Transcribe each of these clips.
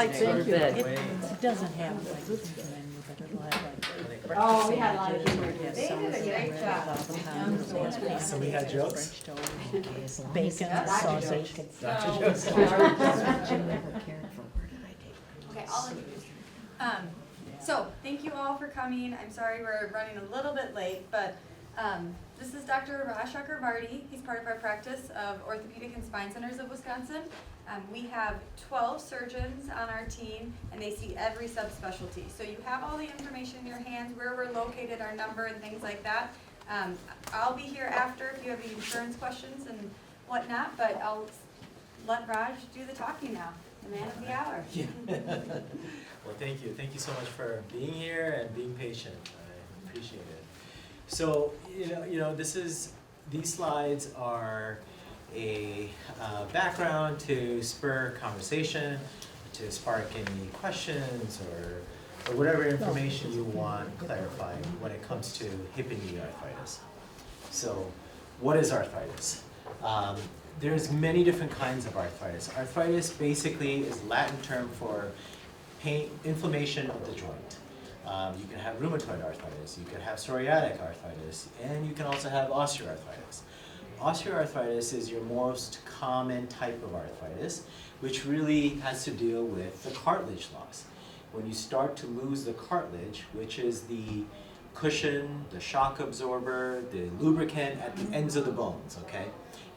light Thank you. It doesn't have like menu, but it'll have like breakfast Oh, we had a lot of sandwiches, humor. or it has They did a salad, great bread, job. avocados, it has pancakes, So we had jokes? French toast, bacon, That's sausage. Dr. Joseph. Jim never cared for, where did I take it? Okay, I'll introduce. So thank you all for coming. I'm sorry we're running a little bit late, but this is Dr. Raj Chakravarty. He's part of our practice of Orthopedic and Spine Centers of Wisconsin. We have 12 surgeons on our team, and they see every subspecialty. So you have all the information in your hands, where we're located, our number, and things like that. I'll be here after if you have any insurance questions and whatnot, but I'll let Raj do the talking now, the man of the hour. Yeah. Well, thank you. Thank you so much for being here and being patient. I appreciate it. So, these slides are a background to spur conversation, to spark any questions or whatever information you want clarified when it comes to hip and knee arthritis. So, what is arthritis? There's many different kinds of arthritis. Arthritis basically is Latin term for pain, inflammation of the joint. You can have rheumatoid arthritis, you can have psoriatic arthritis, and you can also have osteoarthritis. Osteoarthritis is your most common type of arthritis, which really has to deal with the cartilage loss. When you start to lose the cartilage, which is the cushion, the shock absorber, the lubricant at the ends of the bones, okay?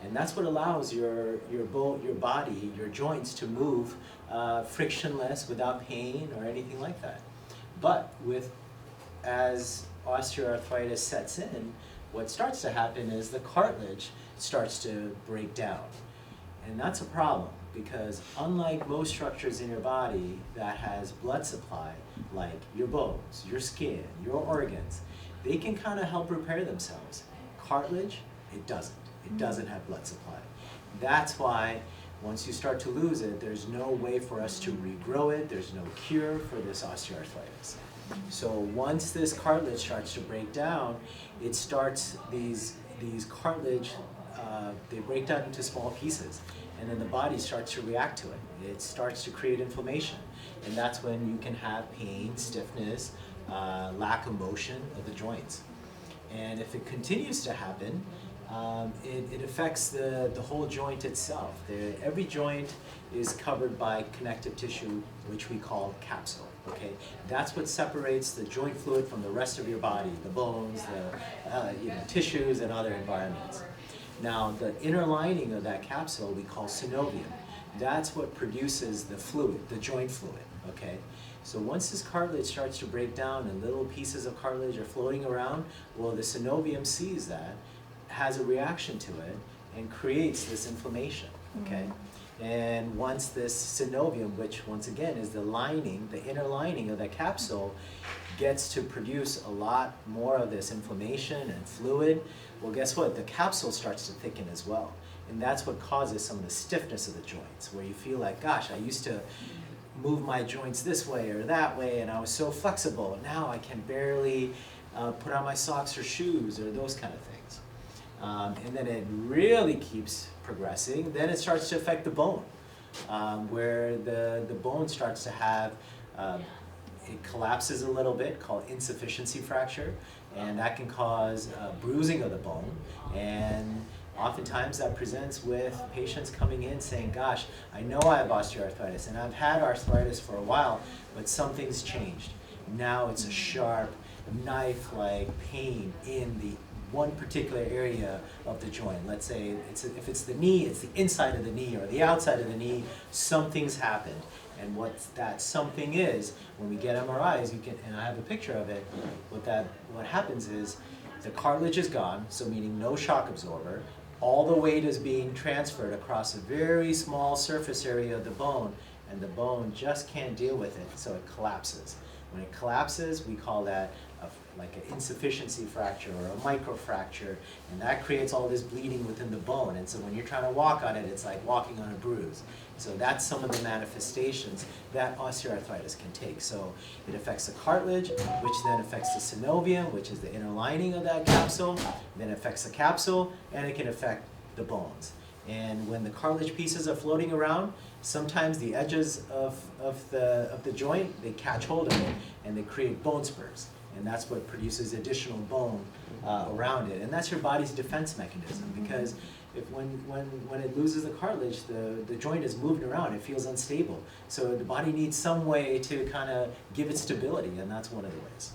And that's what allows your body, your joints to move frictionless without pain or anything like that. But as osteoarthritis sets in, what starts to happen is the cartilage starts to break down. And that's a problem because unlike most structures in your body that has blood supply, like your bones, your skin, your organs, they can kind of help repair themselves. Cartilage, it doesn't. It doesn't have blood supply. That's why once you start to lose it, there's no way for us to regrow it. There's no cure for this osteoarthritis. So once this cartilage starts to break down, it starts, these cartilage, they break down into small pieces. And then the body starts to react to it. It starts to create inflammation. And that's when you can have pain, stiffness, lack of motion of the joints. And if it continues to happen, it affects the whole joint itself. Every joint is covered by connective tissue, which we call capsule. Okay, that's what separates the joint fluid from the rest of your body, the bones, the tissues, and other environments. Now, the inner lining of that capsule we call synovium. That's what produces the fluid, the joint fluid. Okay. So once this cartilage starts to break down and little pieces of cartilage are floating around, well, the synovium sees that, has a reaction to it, and creates this inflammation, okay? And once this synovium, which once again is the lining, the inner lining of the capsule, gets to produce a lot more of this inflammation and fluid, well, guess what? The capsule starts to thicken as well. And that's what causes some of the stiffness of the joints, where you feel like, gosh, I used to move my joints this way or that way, and I was so flexible. Now I can barely put on my socks or shoes or those kind of things. And then it really keeps progressing. Then it starts to affect the bone, where the bone starts to have, it collapses a little bit, called insufficiency fracture, and that can cause bruising of the bone. And oftentimes that presents with patients coming in saying, gosh, I know I have osteoarthritis and I've had arthritis for a while, but something's changed. Now it's a sharp, knife-like pain in the one particular area of the joint. Let's say if it's the knee, it's the inside of the knee or the outside of the knee, something's happened. And what that something is, when we get MRIs, you can, and I have a picture of it, what happens is the cartilage is gone, so meaning no shock absorber, all the weight is being transferred across a very small surface area of the bone, and the bone just can't deal with it, so it collapses. When it collapses, we call that like an insufficiency fracture or a microfracture, and that creates all this bleeding within the bone. And so when you're trying to walk on it, it's like walking on a bruise. So that's some of the manifestations that osteoarthritis can take. So it affects the cartilage, which then affects the synovium, which is the inner lining of that capsule, then affects the capsule, and it can affect the bones. And when the cartilage pieces are floating around, sometimes the edges of the joint, they catch hold of it and they create bone spurs. And that's what produces additional bone around it. And that's your body's defense mechanism, because when it loses the cartilage, the joint is moving around, it feels unstable. So the body needs some way to kind of give it stability, and that's one of the ways.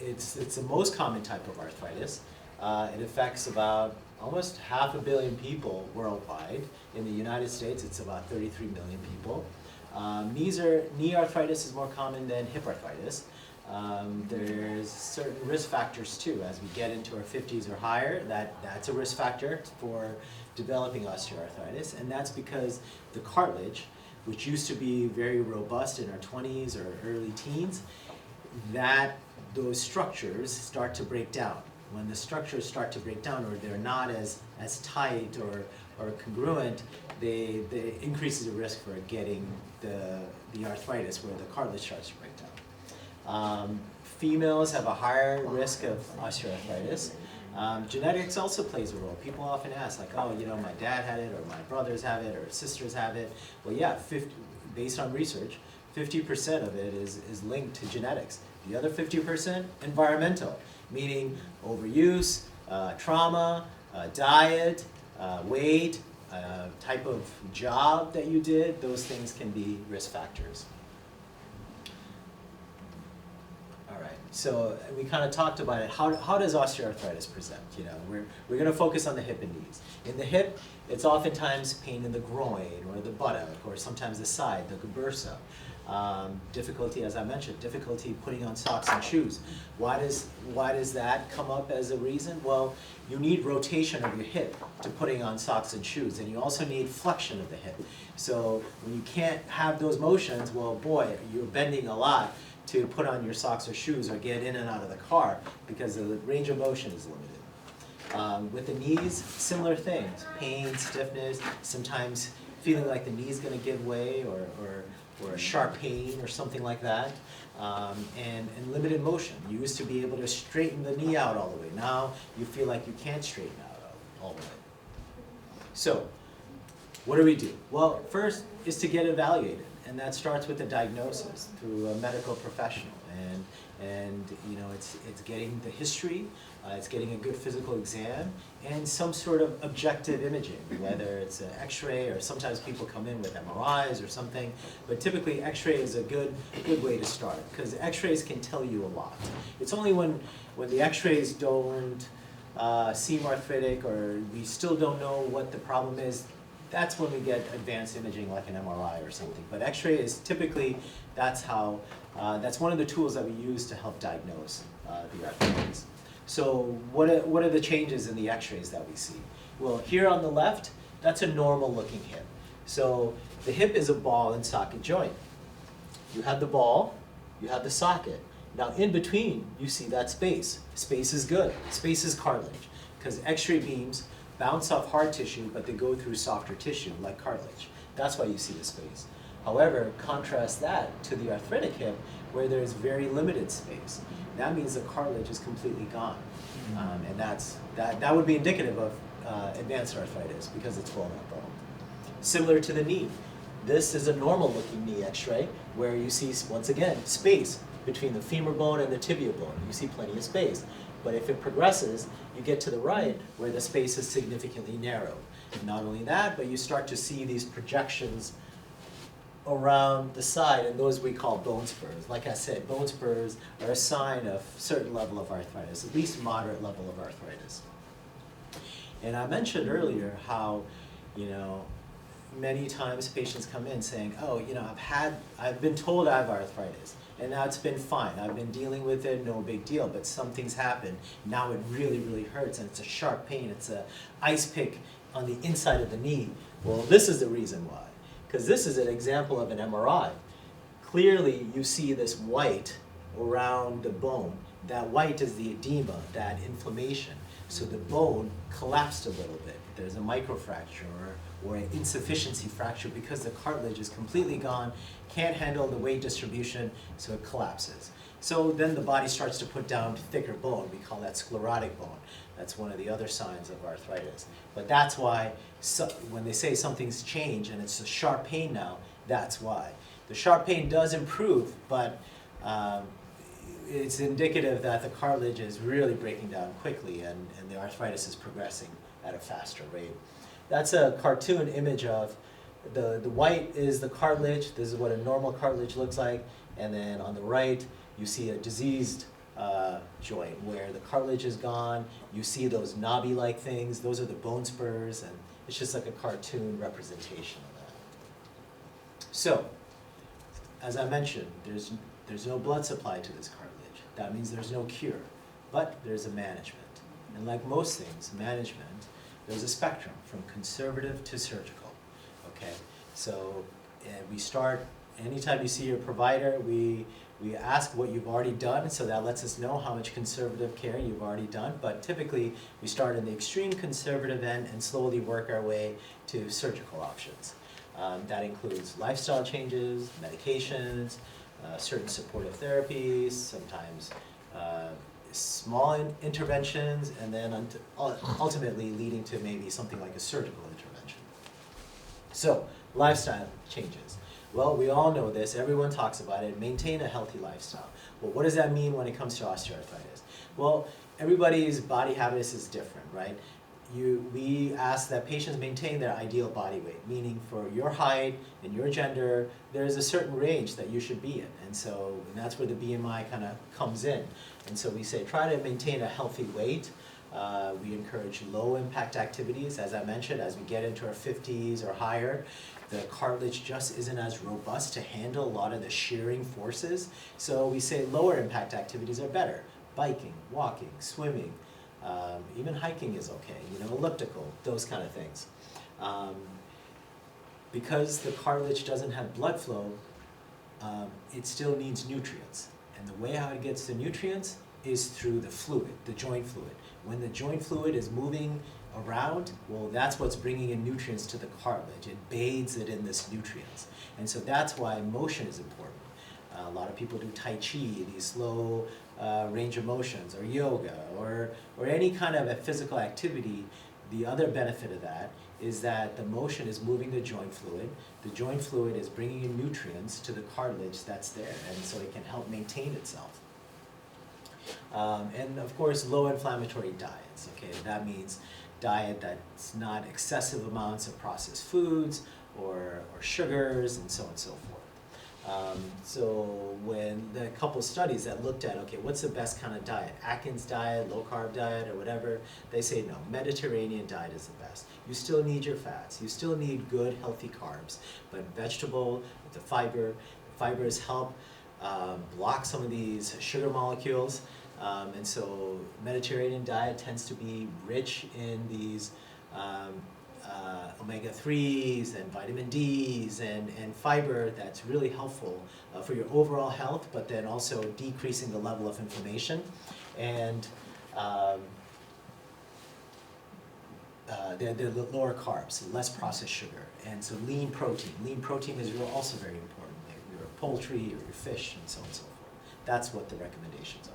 It's the most common type of arthritis. It affects about almost 500 million people worldwide. In the United States, it's about 33 million people. Knee arthritis is more common than hip arthritis. There's certain risk factors too. As we get into our 50s or higher, that's a risk factor for developing osteoarthritis, and that's because the cartilage, which used to be very robust in our 20s or early teens, those structures start to break down. When the structures start to break down, or they're not as tight or congruent, they increases the risk for getting the arthritis where the cartilage starts to break down. Females have a higher risk of osteoarthritis. Genetics also plays a role. People often ask, like, oh, you know, my dad had it, or my brothers have it, or sisters have it. Well, yeah, based on research, 50% of it is linked to genetics. The other 50%, environmental, meaning overuse, trauma, diet, weight, type of job that you did. Those things can be risk factors. All right, so we kind of talked about it. How does osteoarthritis present? You know, we're going to focus on the hip and knees. In the hip, it's oftentimes pain in the groin or the buttock, or sometimes the side, the bursa. Difficulty, as I mentioned, difficulty putting on socks and shoes. Why does that come up as a reason? Well, you need rotation of your hip to putting on socks and shoes, and you also need flexion of the hip. So when you can't have those motions, well, boy, you're bending a lot to put on your socks or shoes or get in and out of the car, because the range of motion is limited. With the knees, similar things: pain, stiffness, sometimes feeling like the knee's going to give way, or a sharp pain or something like that, and limited motion. You used to be able to straighten the knee out all the way. Now you feel like you can't straighten out all the way. So what do we do? Well, first is to get evaluated, and that starts with a diagnosis through a medical professional. And you know, it's getting the history, it's getting a good physical exam, and some sort of objective imaging, whether it's an X-ray, or sometimes people come in with MRIs or something. But typically, X-ray is a good way to start, because X-rays can tell you a lot. It's only when the X-rays don't seem arthritic, or we still don't know what the problem is, that's when we get advanced imaging like an MRI or something. But X-ray is typically, that's one of the tools that we use to help diagnose the arthritis. So what are the changes in the X-rays that we see? Well, here on the left, that's a normal looking hip. So the hip is a ball and socket joint. You have the ball, you have the socket. Now in between, you see that space. Space is good. Space is cartilage, because X-ray beams bounce off hard tissue, but they go through softer tissue like cartilage. That's why you see the space. However, contrast that to the arthritic hip, where there's very limited space. That means the cartilage is completely gone, and that would be indicative of advanced arthritis, because it's fallen up bone. Similar to the knee, this is a normal-looking knee X-ray, where you see, once again, space between the femur bone and the tibia bone. You see plenty of space. But if it progresses, you get to the right, where the space is significantly narrowed. Not only that, but you start to see these projections around the side, and those we call bone spurs. Like I said, bone spurs are a sign of a certain level of arthritis, at least moderate level of arthritis. And I mentioned earlier how, you know, many times patients come in saying, oh, you know, I've been told I have arthritis, and now it's been fine. I've been dealing with it, no big deal, but something's happened. Now it really, really hurts, and it's a sharp pain. It's an ice pick on the inside of the knee. Well, this is the reason why. Because this is an example of an MRI. Clearly, you see this white around the bone. That white is the edema, that inflammation. So the bone collapsed a little bit. There's a microfracture or an insufficiency fracture, because the cartilage is completely gone, can't handle the weight distribution, so it collapses. So then the body starts to put down thicker bone. We call that sclerotic bone. That's one of the other signs of arthritis. But that's why when they say something's changed and it's a sharp pain now, that's why. The sharp pain does improve, but it's indicative that the cartilage is really breaking down quickly and the arthritis is progressing at a faster rate. That's a cartoon image of the white is the cartilage. This is what a normal cartilage looks like. And then on the right, you see a diseased joint where the cartilage is gone. You see those knobby-like things. Those are the bone spurs, and it's just like a cartoon representation of that. So, as I mentioned, there's no blood supply to this cartilage. That means there's no cure, but there's a management. And like most things, management, there's a spectrum from conservative to surgical. Okay, so we start. Anytime you see your provider, we ask what you've already done, so that lets us know how much conservative care you've already done. But typically, we start in the extreme conservative end and slowly work our way to surgical options. That includes lifestyle changes, medications, certain supportive therapies, sometimes small interventions, and then ultimately leading to maybe something like a surgical intervention. So, lifestyle changes. Well, we all know this, everyone talks about it, maintain a healthy lifestyle. Well, what does that mean when it comes to osteoarthritis? Well, everybody's body habitus is different, right? We ask that patients maintain their ideal body weight, meaning for your height and your gender, there's a certain range that you should be in. And that's where the BMI kind of comes in. And so we say try to maintain a healthy weight. We encourage low impact activities. As I mentioned, as we get into our 50s or higher, the cartilage just isn't as robust to handle a lot of the shearing forces. So we say lower impact activities are better. Biking, walking, swimming, even hiking is okay, elliptical, those kind of things. Because the cartilage doesn't have blood flow, it still needs nutrients. And the way how it gets the nutrients is through the fluid, the joint fluid. When the joint fluid is moving around, well, that's what's bringing in nutrients to the cartilage. It bathes it in this nutrients. And so that's why motion is important. A lot of people do Tai Chi, these slow range of motions, or yoga, or any kind of a physical activity. The other benefit of that is that the motion is moving the joint fluid. The joint fluid is bringing in nutrients to the cartilage that's there, and so it can help maintain itself. And of course, low inflammatory diets. Okay, that means diet that's not excessive amounts of processed foods or sugars and so on and so forth. So when the couple studies that looked at, okay, what's the best kind of diet? Atkins diet, low carb diet, or whatever, they say no, Mediterranean diet is the best. You still need your fats, you still need good healthy carbs, but vegetable, the fibers help block some of these sugar molecules. And so Mediterranean diet tends to be rich in these omega-3s and vitamin Ds and fiber that's really helpful for your overall health, but then also decreasing the level of inflammation. And they're lower carbs, less processed sugar. And so lean protein. Lean protein is also very important, like your poultry or your fish and so on and so forth. That's what the recommendations are.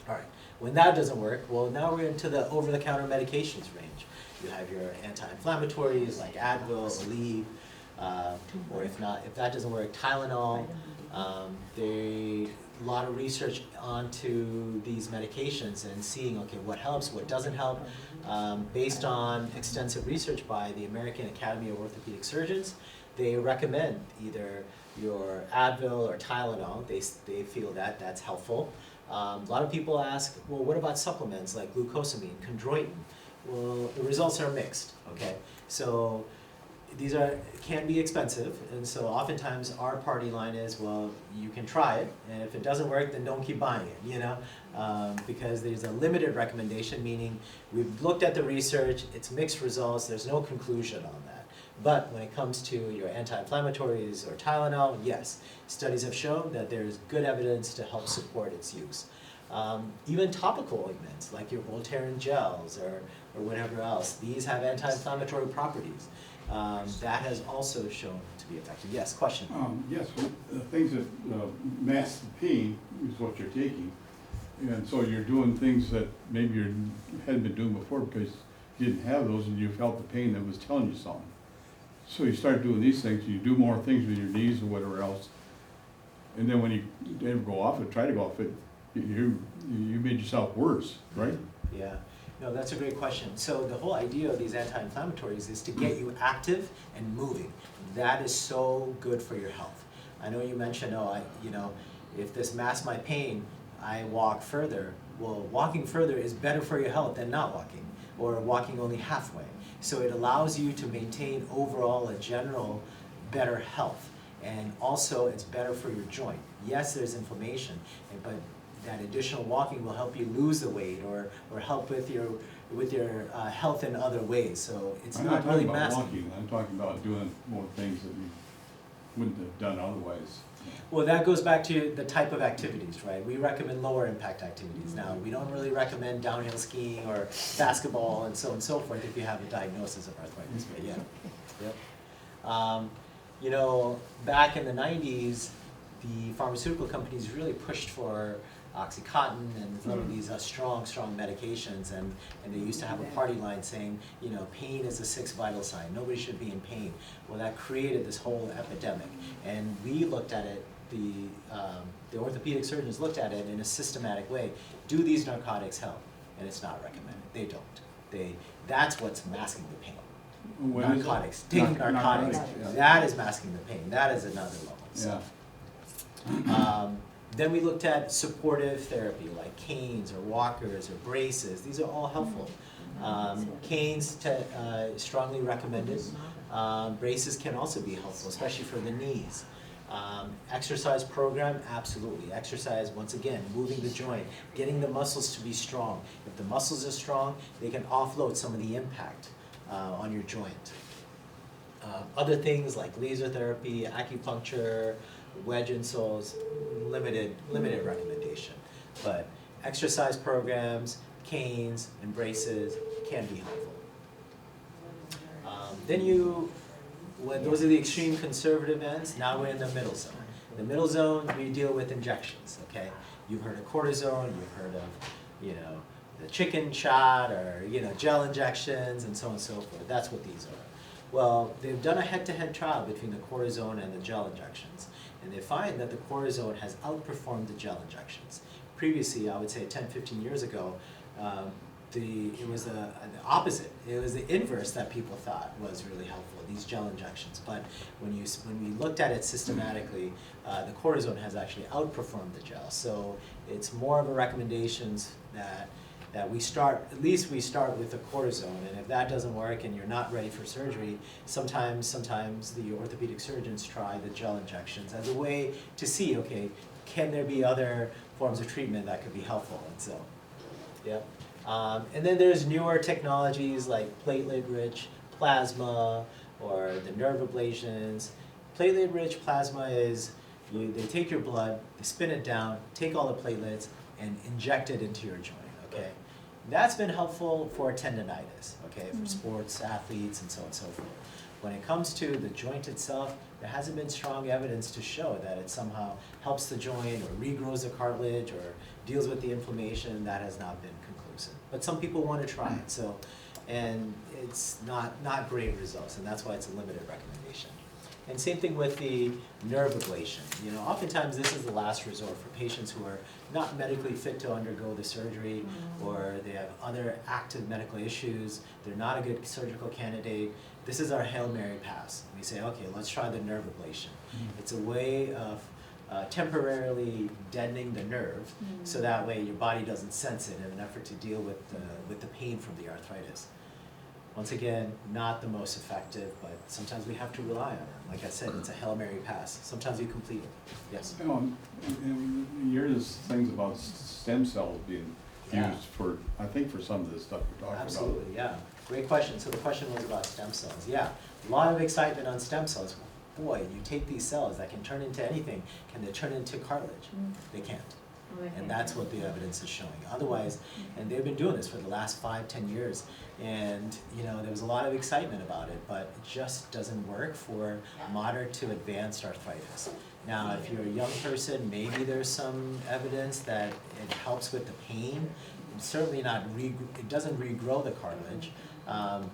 All right, when that doesn't work, well, now we're into the over-the-counter medications range. You have your anti-inflammatories like Advil, Aleve, or if that doesn't work, Tylenol. A lot of research onto these medications and seeing, okay, what helps, what doesn't help. Based on extensive research by the American Academy of Orthopedic Surgeons, they recommend either your Advil or Tylenol. They feel that that's helpful. A lot of people ask, well, what about supplements like glucosamine, chondroitin? Well, the results are mixed, okay? So these can be expensive, and so oftentimes our party line is, well, you can try it, and if it doesn't work, then don't keep buying it, because there's a limited recommendation, meaning we've looked at the research, it's mixed results, there's no conclusion on that. But when it comes to your anti-inflammatories or Tylenol, yes, studies have shown that there's good evidence to help support its use. Even topical ointments, like your Voltaren gels or whatever else, these have anti-inflammatory properties. that has also shown to be effective. Yes, question? Yes, things that mask the pain is what you're taking. And so you're doing things that maybe you hadn't been doing before because you didn't have those and you felt the pain that was telling you something. So you start doing these things, you do more things with your knees or whatever else. And then when you ever go off it, try to go off it, you made yourself worse, right? Yeah, no, that's a great question. So the whole idea of these anti-inflammatories is to get you active and moving. That is so good for your health. I know you mentioned, if this masks my pain, I walk further. Well, walking further is better for your health than not walking, or walking only halfway. So it allows you to maintain overall a general better health. And also it's better for your joint. Yes, there's inflammation, but that additional walking will help you lose the weight or help with your health in other ways. So it's not really masking. Walking. I'm talking about doing more things that you wouldn't have done otherwise. Well, that goes back to the type of activities, right? We recommend lower impact activities. Now, we don't really recommend downhill skiing or basketball and so on and so forth if you have a diagnosis of arthritis, but yeah. Yep. Back in the 90s, the pharmaceutical companies really pushed for Oxycontin and some of these strong medications, and they used to have a party line saying, pain is the sixth vital sign. Nobody should be in pain. Well, that created this whole epidemic, and we looked at it. The orthopedic surgeons looked at it in a systematic way. Do these narcotics help? And it's not recommended. They don't. That's what's masking the pain. Narcotics. Taking narcotics. Yeah. That is masking the pain. That is another level. So. Yeah. Then we looked at supportive therapy like canes or walkers or braces. These are all helpful. Canes strongly recommended. Braces can also be helpful, especially for the knees. Exercise program, absolutely. Exercise, once again, moving the joint, getting the muscles to be strong. If the muscles are strong, they can offload some of the impact on your joint. Other things like laser therapy, acupuncture, wedge insoles, limited recommendation. But exercise programs, canes, and braces can be helpful. Those are the extreme conservative ends. Now we're in the middle zone. The middle zone, we deal with injections, okay? You've heard of cortisone, you've heard of, the chicken shot or, gel injections and so on and so forth. That's what these are. Well, they've done a head-to-head trial between the cortisone and the gel injections, and they find that the cortisone has outperformed the gel injections. Previously, I would say 10, 15 years ago, it was the opposite. It was the inverse that people thought was really helpful, these gel injections. But when we looked at it systematically, the cortisone has actually outperformed the gel. So it's more of a recommendations that we start with the cortisone, and if that doesn't work and you're not ready for surgery, sometimes the orthopedic surgeons try the gel injections as a way to see, okay, can there be other forms of treatment that could be helpful, and so, yeah. And then there's newer technologies like platelet-rich plasma or the nerve ablations. Platelet-rich plasma is, they take your blood, they spin it down, take all the platelets, and inject it into your joint, okay? That's been helpful for tendonitis, okay, for sports athletes and so on and so forth. When it comes to the joint itself, there hasn't been strong evidence to show that it somehow helps the joint or regrows the cartilage or deals with the inflammation. That has not been conclusive. But some people want to try it, so, and it's not great results, and that's why it's a limited recommendation. And same thing with the nerve ablation. Oftentimes this is the last resort for patients who are not medically fit to undergo the surgery, or they have other active medical issues, they're not a good surgical candidate. This is our Hail Mary pass. We say, okay, let's try the nerve ablation. It's a way of temporarily deadening the nerve, so that way your body doesn't sense it in an effort to deal with the pain from the arthritis. Once again, not the most effective, but sometimes we have to rely on it. Like I said, it's a Hail Mary pass. Sometimes you complete it. Yes? And you hear these things about stem cells being used for some of this stuff you're talking about. Absolutely, yeah. Great question. So the question was about stem cells. Yeah, a lot of excitement on stem cells. Boy, you take these cells that can turn into anything. Can they turn into cartilage? They can't. And that's what the evidence is showing. Otherwise, and they've been doing this for the last 5-10 years, and there was a lot of excitement about it, but it just doesn't work for moderate to advanced arthritis. Now, if you're a young person, maybe there's some evidence that it helps with the pain. It's certainly not, it doesn't regrow the cartilage,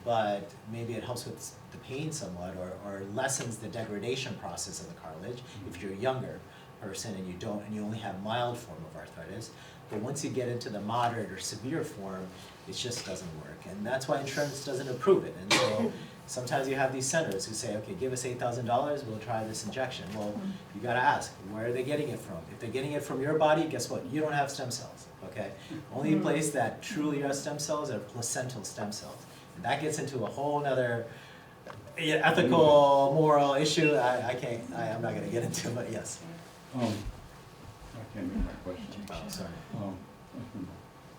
but maybe it helps with the pain somewhat, or lessens the degradation process of the cartilage if you're a younger person and you only have mild form of arthritis. But once you get into the moderate or severe form, it just doesn't work. And that's why insurance doesn't approve it. And so sometimes you have these centers who say, okay, give us $8,000, we'll try this injection. Well, you gotta ask, where are they getting it from? If they're getting it from your body, guess what? You don't have stem cells, okay? Only place that truly has stem cells are placental stem cells. And that gets into a whole other ethical, moral issue. I'm not gonna get into, but yes. I can't remember my question. Oh, sorry.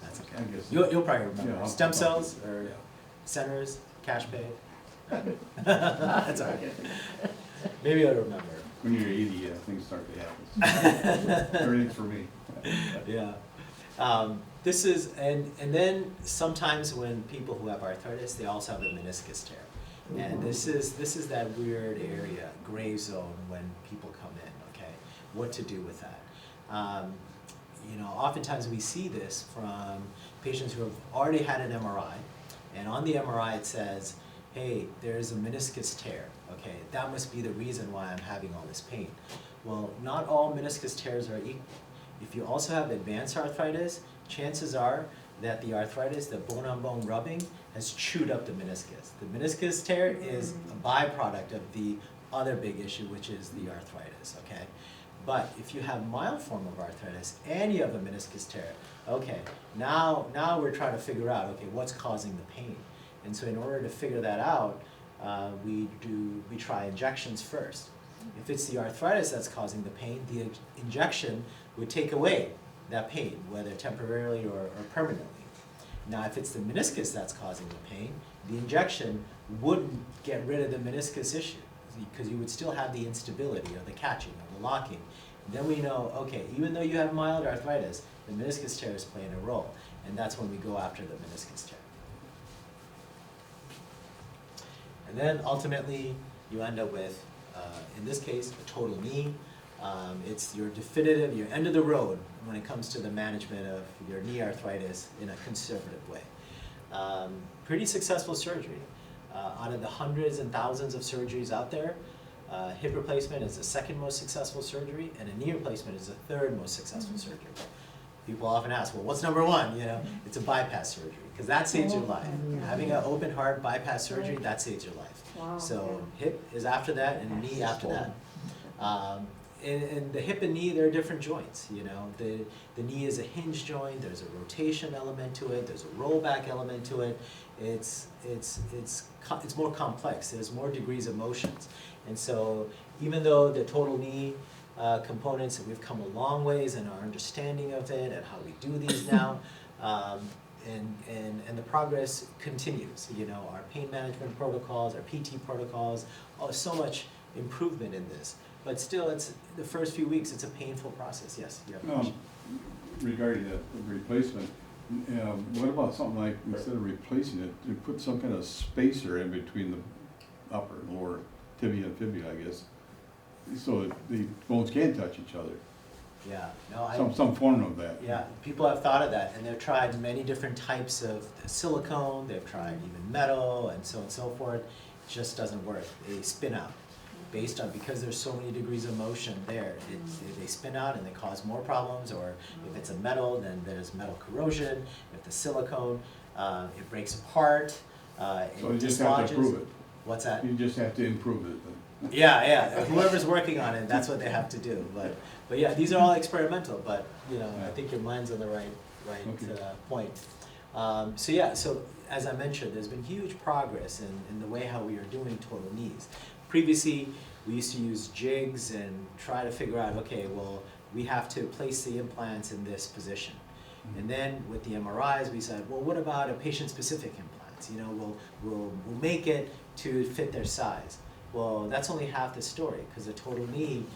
That's okay. I guess. You'll probably remember. Yeah, Stem cells or centers, cash pay. That's all right. Maybe I'll remember. When you're 80, things start to happen. Everything's for me. Yeah. This is, and then sometimes when people who have arthritis, they also have a meniscus tear. And this is that weird area, gray zone, when people come in, okay? What to do with that? Oftentimes we see this from patients who have already had an MRI, and on the MRI it says, hey, there's a meniscus tear, okay? That must be the reason why I'm having all this pain. Well, not all meniscus tears are equal. If you also have advanced arthritis, chances are that the arthritis, the bone-on-bone rubbing, has chewed up the meniscus. The meniscus tear is a byproduct of the other big issue, which is the arthritis, okay? But if you have mild form of arthritis and you have a meniscus tear, okay, now we're trying to figure out, okay, what's causing the pain? And so in order to figure that out, we try injections first. If it's the arthritis that's causing the pain, the injection would take away that pain, whether temporarily or permanently. Now, if it's the meniscus that's causing the pain, the injection wouldn't get rid of the meniscus issue, because you would still have the instability or the catching or the locking. Then we know, okay, even though you have mild arthritis, the meniscus tear is playing a role, and that's when we go after the meniscus tear. And then ultimately, you end up with, in this case, a total knee. It's your definitive, your end of the road when it comes to the management of your knee arthritis in a conservative way. Pretty successful surgery. Out of the hundreds and thousands of surgeries out there, hip replacement is the second most successful surgery, and a knee replacement is the third most successful surgery. People often ask, well, what's number one? It's a bypass surgery, because that saves your life. Having an open heart bypass surgery, that saves your life. Wow. So hip is after that, and knee after that. And the hip and knee, they're different joints. The knee is a hinge joint. There's a rotation element to it. There's a rollback element to it. It's more complex. There's more degrees of motions. And so even though the total knee components, we've come a long ways in our understanding of it and how we do these now, and the progress continues. Our pain management protocols, our PT protocols, so much improvement in this. But still, it's the first few weeks, it's a painful process. Yes, you have a question? Regarding the replacement, what about something like, instead of replacing it, you put some kind of spacer in between the upper and lower tibia and fibula, I guess, so that the bones can touch each other? Yeah, no, some form of that. Yeah, people have thought of that, and they've tried many different types of silicone. They've tried even metal and so on and so forth. It just doesn't work. They spin out. Because there's so many degrees of motion there, they spin out and they cause more problems. Or if it's a metal, then there's metal corrosion. If the silicone, it breaks apart. So you it just have to dislodges. improve it. What's that? You just have to improve it. Yeah. Whoever's working on it, that's what they have to do. But yeah, these are all experimental. But I think your mind's on the right point. So as I mentioned, there's been huge progress in the way how we are doing total knees. Previously, we used to use jigs and try to figure out, okay, well, we have to place the implants in this position. And then with the MRIs, we said, well, what about a patient-specific implants? We'll make it to fit their size. Well, that's only half the story, because a total knee,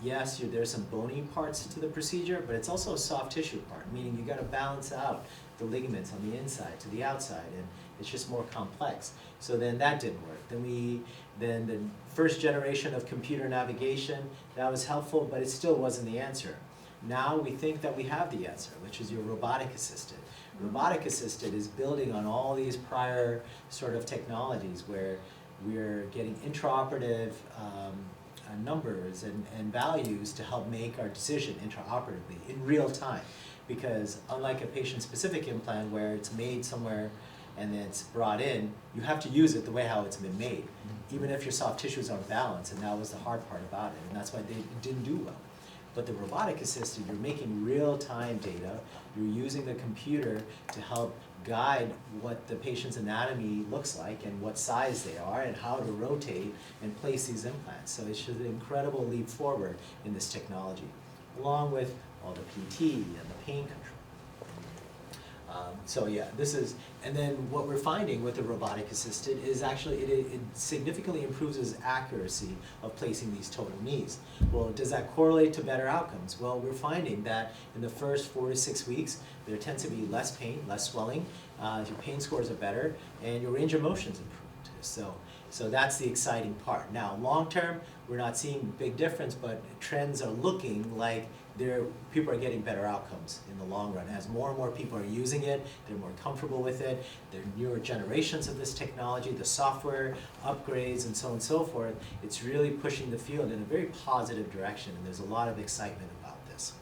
yes, there's some bony parts to the procedure, but it's also a soft tissue part, meaning you got to balance out the ligaments on the inside to the outside, and it's just more complex. So then that didn't work. Then the first generation of computer navigation, that was helpful, but it still wasn't the answer. Now we think that we have the answer, which is your robotic assisted. Robotic assisted is building on all these prior sort of technologies where we're getting intraoperative numbers and values to help make our decision intraoperatively in real time. Because unlike a patient-specific implant where it's made somewhere and then it's brought in, you have to use it the way how it's been made, even if your soft tissues aren't balanced, and that was the hard part about it, and that's why they didn't do well. But the robotic assisted, you're making real-time data, you're using the computer to help guide what the patient's anatomy looks like and what size they are and how to rotate and place these implants. So it's just an incredible leap forward in this technology, along with all the PT and the pain control. So yeah, this is, and then what we're finding with the robotic assisted is actually it significantly improves its accuracy of placing these total knees. Well, does that correlate to better outcomes? Well, we're finding that in the first 4 to 6 weeks, there tends to be less pain, less swelling, your pain scores are better, and your range of motion's improved. So that's the exciting part. Now, long term, we're not seeing big difference, but trends are looking like people are getting better outcomes in the long run. As more and more people are using it, they're more comfortable with it, there are newer generations of this technology, the software upgrades and so on and so forth, it's really pushing the field in a very positive direction, and there's a lot of excitement about this.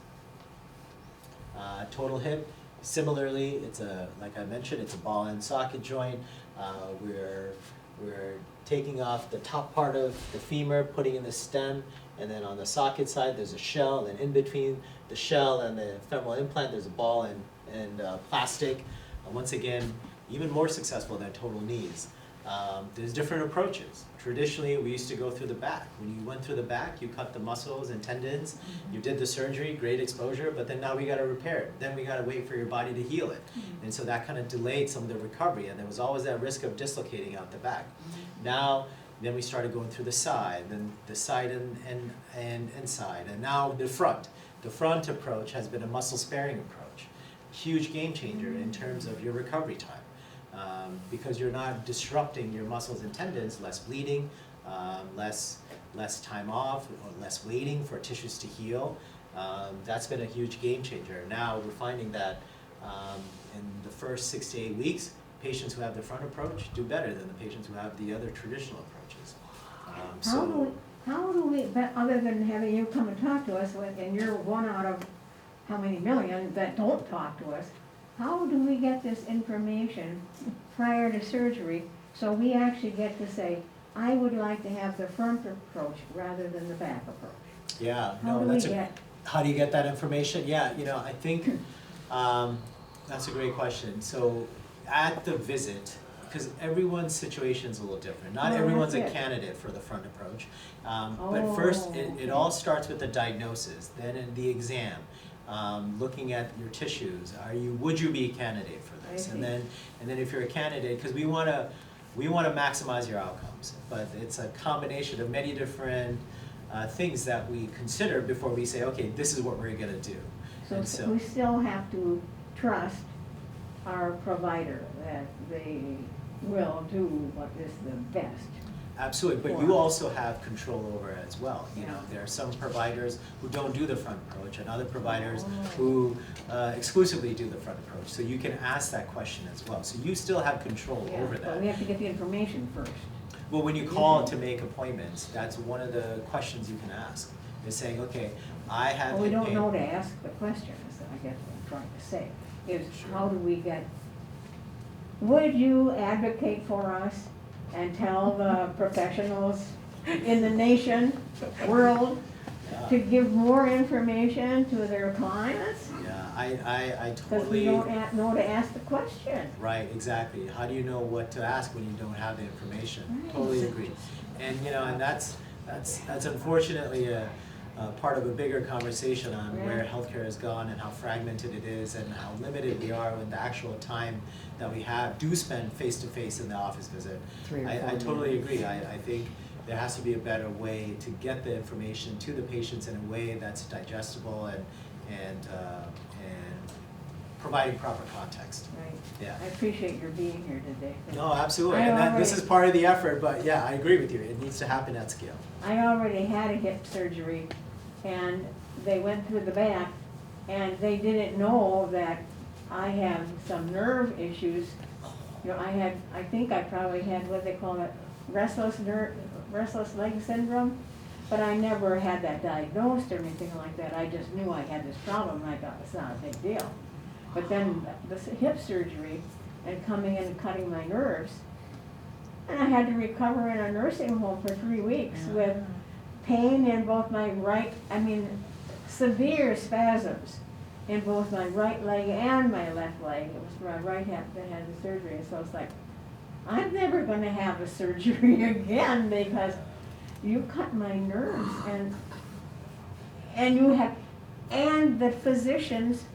Total hip, similarly, it's like I mentioned, it's a ball and socket joint. We're taking off the top part of the femur, putting in the stem, and then on the socket side there's a shell, and in between the shell and the femoral implant there's a ball and plastic. Once again, even more successful than total knees. There's different approaches. Traditionally, we used to go through the back. When you went through the back, you cut the muscles and tendons, you did the surgery, great exposure, but then now we got to repair it. Then we got to wait for your body to heal it. And so that kind of delayed some of the recovery, and there was always that risk of dislocating out the back. Now, then we started going through the side, then the side and side, and now the front. The front approach has been a muscle-sparing approach. Huge game changer in terms of your recovery time. Because you're not disrupting your muscles and tendons, less bleeding, less time off, or less waiting for tissues to heal. That's been a huge game changer. Now we're finding that in the first 6 to 8 weeks, patients who have the front approach do better than the patients who have the other traditional approaches. How do we, other than having you come and talk to us, and you're one out of how many million that don't talk to us, how do we get this information prior to surgery so we actually get to say, I would like to have the front approach rather than the back approach? Yeah, How do you get that information? Yeah, I think that's a great question. So at the visit, because everyone's situation is a little different. Not everyone's a candidate for the front approach. But first, it all starts with the diagnosis, then in the exam. Looking at your tissues, would you be a candidate for this? And then if you're a candidate, because we want to maximize your outcomes, but it's a combination of many different things that we consider before we say, okay, this is what we're going to do. So we still have to trust our provider that they will do what is the best. Absolutely, but you also have control over it as well. There are some providers who don't do the front approach, and other providers who exclusively do the front approach. So you can ask that question as well. So you still have control over that. But we have to get the information first. Well, when you call to make appointments, that's one of the questions you can ask. Is saying, okay, I have. Well, we don't know to ask the question. I guess what I'm trying to say is how do we get? Would you advocate for us and tell the professionals in the nation, world, to give more information to their clients? Yeah, I totally. Because we don't know to ask the question. Right, exactly. How do you know what to ask when you don't have the information? Right. Totally agree. And and that's unfortunately a part of a bigger conversation on where healthcare has gone and how fragmented it is and how limited we are with the actual time that we do spend face-to-face in the office visit. I totally agree. I think there has to be a better way to get the information to the patients in a way that's digestible and providing proper context. Right. Yeah. I appreciate your being here today. No, absolutely, I and this already- is part of the effort, but yeah, I agree with you, it needs to happen at scale. I already had a hip surgery, and they went through the back, and they didn't know that I have some nerve issues. You know, I think I probably had what they call it, restless leg syndrome, but I never had that diagnosed or anything like that. I just knew I had this problem, and I thought it's not a big deal. But then the hip surgery and coming in and cutting my nerves, and I had to recover in a nursing home for 3 weeks with pain in both my severe spasms in both my right leg and my left leg. It was my right hip that had the surgery, so it's like, I'm never gonna have a surgery again because you cut my nerves, and the physicians,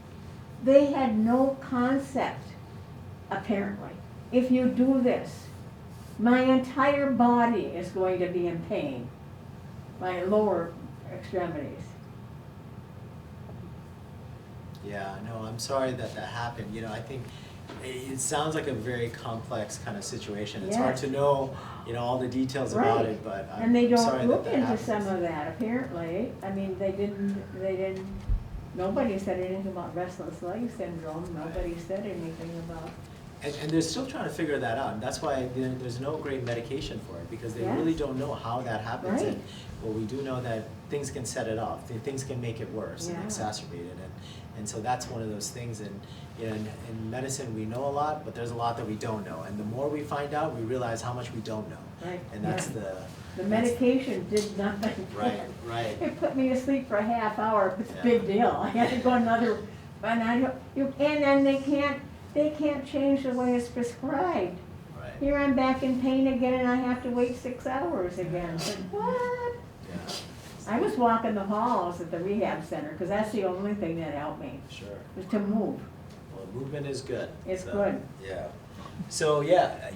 they had no concept, apparently. If you do this, my entire body is going to be in pain, my lower extremities. Yeah, no, I'm sorry that happened, I think it sounds like a very complex kind of situation. It's hard Yes. to know, all the details about Right. it, but And they I'm sorry don't look that into happens. some of that, apparently. I mean, they didn't, nobody said anything about restless leg syndrome, nobody said anything about, And they're still trying to figure that out, and that's why there's no great medication for it, because they Yes. really don't know how that happens. Right. And, well, we do know that things can set it off, things can make it worse and Yeah. exacerbate it, and so that's one of those things. And in medicine, we know a lot, but there's a lot that we don't know, and the more we find out, we realize how much we don't know. right? And that's Yeah. The that's- medication did nothing. Right, right. It put me to sleep for a half hour, it's a Yeah. big deal. I had to go another, and then they can't change the way it's prescribed. Right. Here I'm back in pain again and I have to wait 6 hours again. It's like, what? Yeah. I was walking the halls at the rehab center, because that's the only thing that helped me, Sure. was to move. Well, movement is good. It's so, good. Yeah. So yeah,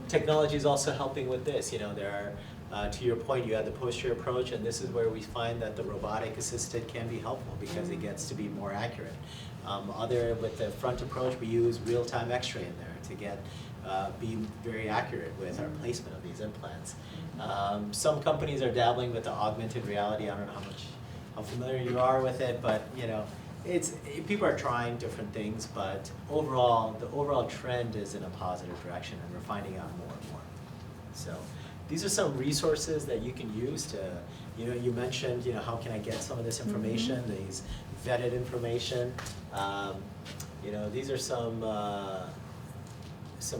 technology is also helping with this. There are, to your point, you had the posture approach, and this is where we find that the robotic assisted can be helpful because it gets to be more accurate. With the front approach, we use real-time X-ray in there to get be very accurate with our placement of these implants. Some companies are dabbling with the augmented reality. I don't know how familiar you are with it, but people are trying different things, but the overall trend is in a positive direction, and we're finding out more and more. So these are some resources that you can use to, you mentioned, how can I get some of this information, these vetted information. These are some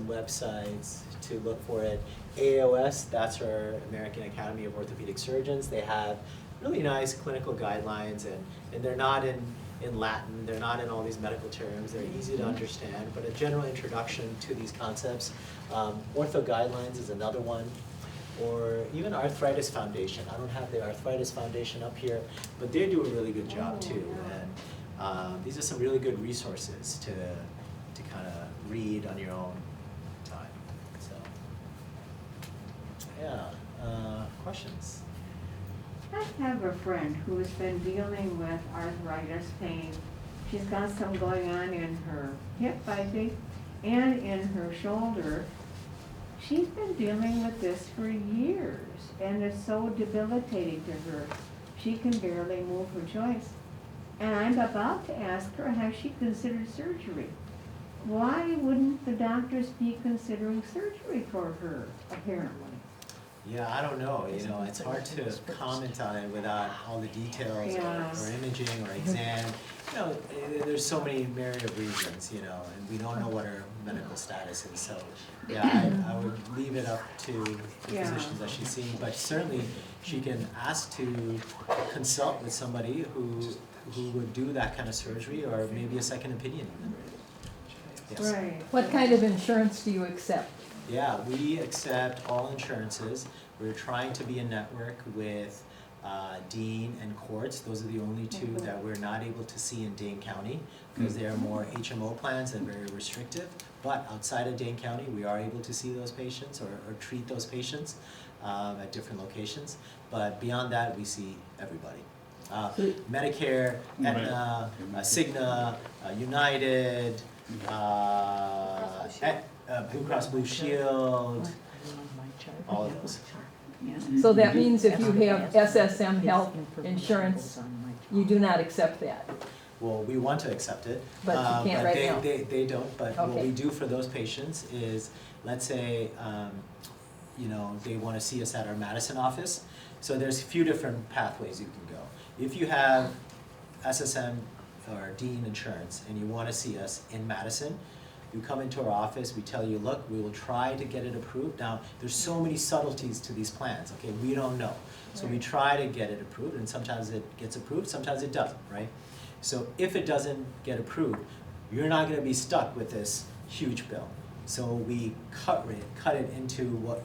websites to look for it. AAOS, that's our American Academy of Orthopedic Surgeons. They have really nice clinical guidelines, and they're not in Latin, they're not in all these medical terms, they're easy to understand, but a general introduction to these concepts. Ortho Guidelines is another one, or even Arthritis Foundation. I don't have the Arthritis Foundation up here, but they do a really good job too. And these are some really good resources to kind of read on your own time. So, yeah, questions? I have a friend who's been dealing with arthritis pain. She's got some going on in her hip, I think, and in her shoulder. She's been dealing with this for years, and it's so debilitating to her. She can barely move her joints. And I'm about to ask her, has she considered surgery? Why wouldn't the doctors be considering surgery for her, apparently? Yeah, I don't know, it's hard to comment on it without all the details Yes. or imaging or exam. There's so many myriad of reasons, and we don't know what her medical status is, so, yeah, I would leave it up to the Yeah. physicians that she's seeing, but certainly she can ask to consult with somebody who would do that kind of surgery, or maybe a second opinion. Yes. Right. What kind of insurance do you accept? Yeah, we accept all insurances. We're trying to be a network with Dean and Courts. Those are the only two that we're not able to see in Dane County because they are more HMO plans and very restrictive. But outside of Dane County, we are able to see those patients or treat those patients. at different locations. But beyond that, we see everybody. Medicare, Aetna, Cigna, United, Blue Cross Blue Shield, all of those. So that means if you have SSM health insurance, you do not accept that? Well, we want to accept it. But you can't right now. They don't, but what Okay. we do for those patients is, let's say, they want to see us at our Madison office. So there's a few different pathways you can go. If you have SSM or Dean insurance and you want to see us in Madison, you come into our office, we tell you, look, we will try to get it approved. Now, there's so many subtleties to these plans, okay? We don't know. So we try to get it approved, and sometimes it gets approved, sometimes it doesn't, right? So if it doesn't get approved, you're not gonna be stuck with this huge bill. So we cut it into what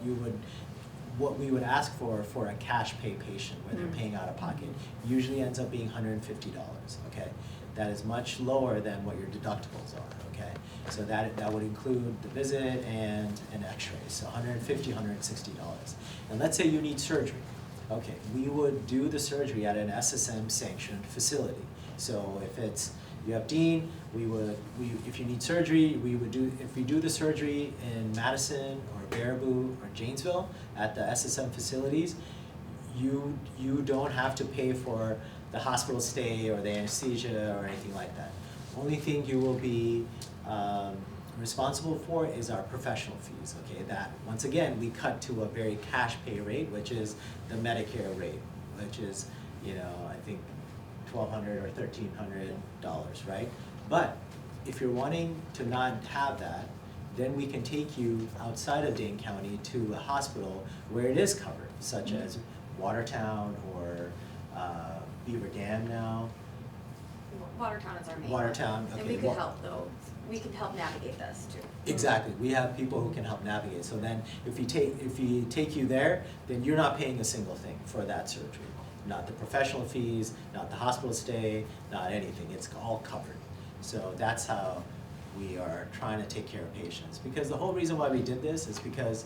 we would ask for a cash pay patient, where they're paying out of pocket. Usually ends up being $150, okay? That is much lower than what your deductibles are, okay? So that would include the visit and an x-ray, so $150, $160. And let's say you need surgery. Okay, we would do the surgery at an SSM sanctioned facility. So if you have Dean, if you need surgery, if we do the surgery in Madison or Baraboo or Janesville at the SSM facilities, you don't have to pay for the hospital stay or the anesthesia or anything like that. Only thing you will be responsible for is our professional fees, okay? That, once again, we cut to a very cash pay rate, which is the Medicare rate, which is, I think $1,200 or $1,300, right? But if you're wanting to not have that, then we can take you outside of Dane County to a hospital where it is covered, such as Watertown or Beaver Dam now. Watertown is our main Watertown, one. okay. And we could help though, we could help navigate this too. Exactly, we have people who can help navigate. So then, if we take you there, then you're not paying a single thing for that surgery. Not the professional fees, not the hospital stay, not anything. It's all covered. So that's how we are trying to take care of patients. Because the whole reason why we did this is because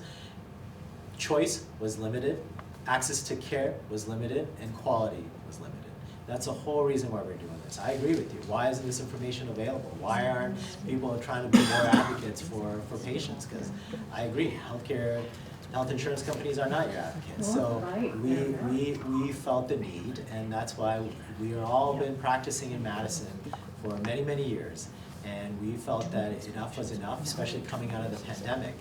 choice was limited, access to care was limited, and quality was limited. That's the whole reason why we're doing this. I agree with you. Why isn't this information available? Why aren't people trying to be more advocates for patients? Because I agree, health insurance companies are not your advocates. So we felt the need, and that's why we are all been practicing in Madison for many, many years. And we felt that enough was enough, especially coming out of the pandemic.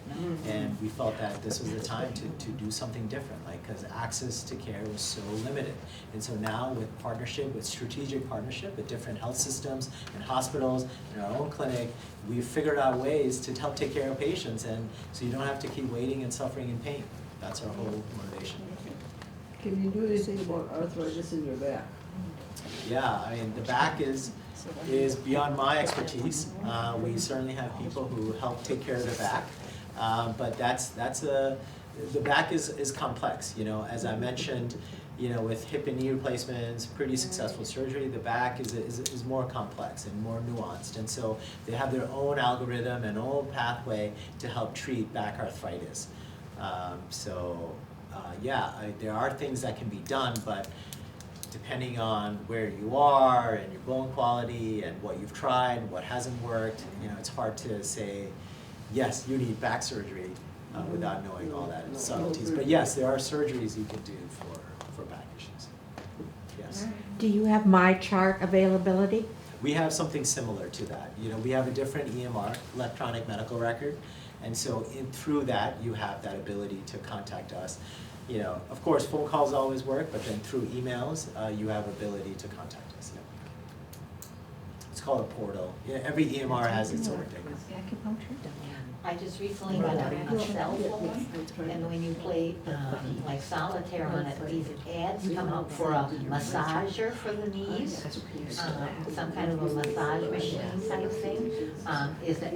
And we felt that this was the time to do something different, because access to care was so limited. And so now with strategic partnership with different health systems and hospitals and our own clinic, we've figured out ways to help take care of patients, and so you don't have to keep waiting and suffering in pain. That's our whole motivation. Can you do anything about arthritis in your back? Yeah, I mean, the back is beyond my expertise. We certainly have people who help take care of the back, but the back is complex. As I mentioned, with hip and knee replacements, pretty successful surgery, the back is more complex and more nuanced, and so they have their own algorithm and own pathway to help treat back arthritis. There are things that can be done, but depending on where you are and your bone quality and what you've tried, what hasn't worked, it's hard to say, yes, you need back surgery without knowing all that subtleties. But yes, there are surgeries you can do for back issues. Yes. Do you have my chart availability? We have something similar to that. We have a different EMR, electronic medical record, and so through that, you have that ability to contact us. Of course, phone calls always work, but then through emails, you have ability to contact us. Yeah. It's called a portal. Every EMR has its own thing. I just recently got a cell phone, and when you play like solitaire on it, these ads come up for a massager for the knees, some kind of a massage machine type thing.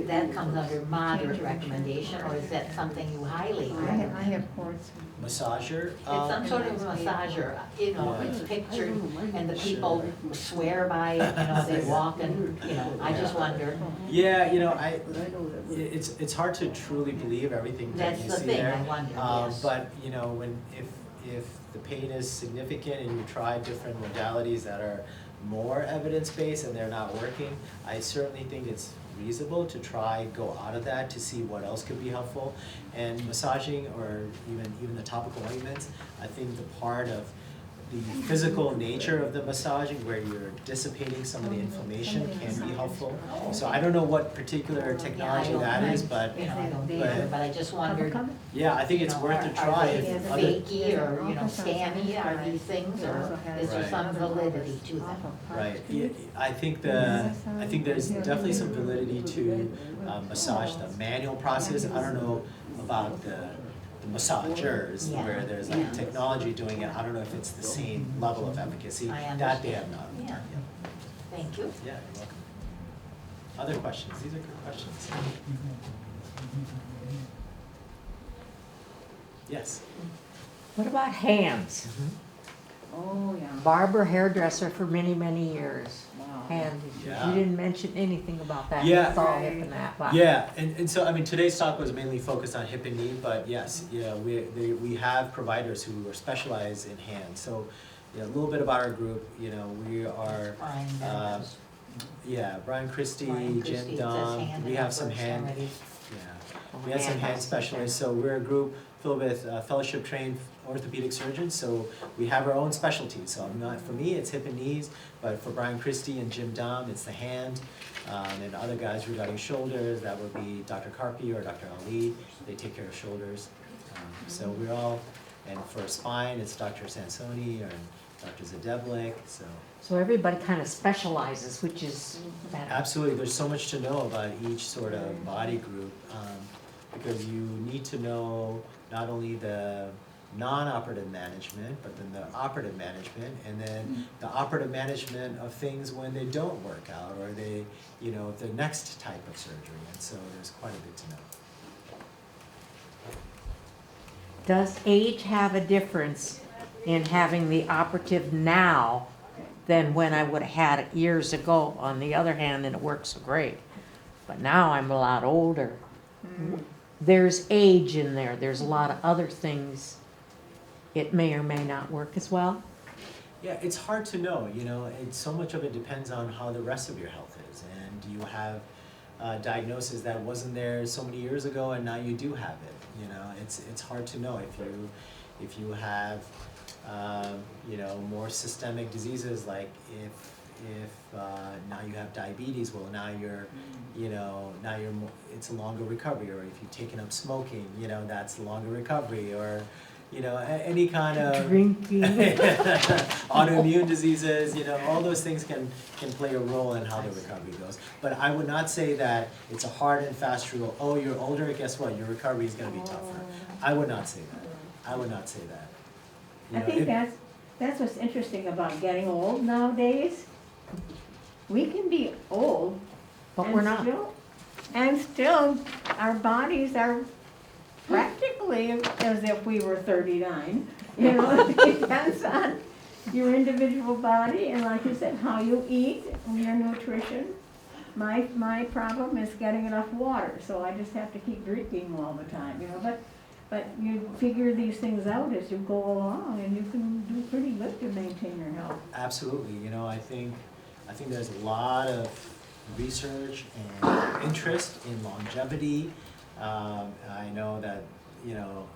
That comes under moderate recommendation, or is that something you highly recommend? I have cords. Massager? It's some sort of massager, it's pictured, and the people swear by it, they walk and you know, I just wonder. Yeah, you know, But I know that. it's hard to truly believe everything that That's you the see thing, there. I wonder, yes. But, you know, if the pain is significant and you try different modalities that are more evidence-based and they're not working, I certainly think it's reasonable to try go out of that to see what else could be helpful. And massaging or even the topical ointments, I think the part of the physical nature of the massaging where you're dissipating some of the inflammation can be helpful. So I don't know what particular technology Yeah, I that don't- is, but You know, I don't but- either, but I just wondered, yeah, I think it's you know, worth a try. Are if they other- fakey or, you know, scammy, are these things, or is there Right. some validity to them? Right, yeah, I think there's definitely some validity to massage, the manual process. I don't know about the massagers, Yeah, where there's yeah. like technology doing it. I don't know if it's the same level of efficacy. I That they understand. have not. Yeah. Thank you. Yeah, you're welcome. Other questions? These are good questions. Yes? What about hands? Oh, yeah. Barber, hairdresser for many, many years. Wow. And Yeah. you didn't mention anything about that. Yeah. It's all hip and that, but. Yeah, and so, I mean, today's talk was mainly focused on hip and knee, but yes, yeah, we have providers who are specialized in hands. So, you know, a little bit about our group, you know, we are, Brian, yeah, Brian Christie, Brian Jim Christie, it says Dom, hand we and have some upper hand, extremities. yeah. We have some hand specialists, so we're a group filled with fellowship trained orthopedic surgeons, so we have our own specialties. So I'm not, for me, it's hip and knees, but for Brian Christie and Jim Dom, it's the hand. And other guys regarding shoulders, that would be Dr. Karpi or Dr. Ali, they take care of shoulders. So we're all, and for spine, it's Dr. Sansoni or Dr. Zadeblik, so. So everybody kind of specializes, which is better. Absolutely, there's so much to know about each sort of body group, because you need to know not only the non-operative management, but then the operative management, and then the operative management of things when they don't work out, or they, you know, the next type of surgery, and so there's quite a bit to know. Does age have a difference in having the operative now than when I would have had it years ago? On the other hand, and it works great. But now I'm a lot older. There's age in there. There's a lot of other things. It may or may not work as well. Yeah, it's hard to know, you know, it's, so much of it depends on how the rest of your health is, and do you have diagnosis that wasn't there so many years ago and now you do have it, you know, it's hard to know if you have, you know, more systemic diseases, like if now you have diabetes, well, now you're, you know, now you're more, it's a longer recovery, or if you've taken up smoking, you know, that's a longer recovery, or, you know, any kind of Drinking. autoimmune diseases, you know, all those things can play a role in how the recovery goes. But I would not say that it's a hard and fast rule, oh, you're older, guess what, your recovery is gonna be tougher. I would not say that. I would not say that. You I know, think if- that's what's interesting about getting old nowadays. We can be old. But and we're not. And still, our bodies are practically as if we were 39. You know, it depends on your individual body, and like you said, how you eat, and your nutrition. My problem is getting enough water, so I just have to keep drinking all the time, you know, but you figure these things out as you go along, and you can do pretty good to maintain your health. Absolutely, you know, I think there's a lot of research and interest in longevity. I know that, you know,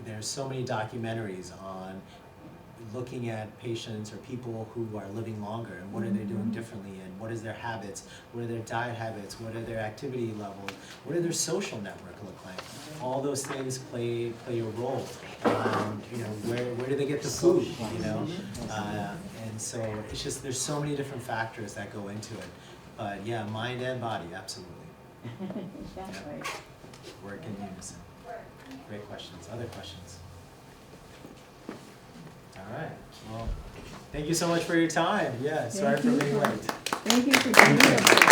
there's so many documentaries on looking at patients or people who are living longer, and what are they doing differently, and what is their habits, what are their diet habits, what are their activity levels, what does their social network look like. All those things play a role. You know, where do they get the food, you know? And so it's just, there's so many different factors that go into it. But yeah, mind and body, absolutely. That's Yeah. right. Work in unison. Great questions. Other questions? All right. Well, thank you so much for your time. Yeah, sorry for being late. Thank you for being here.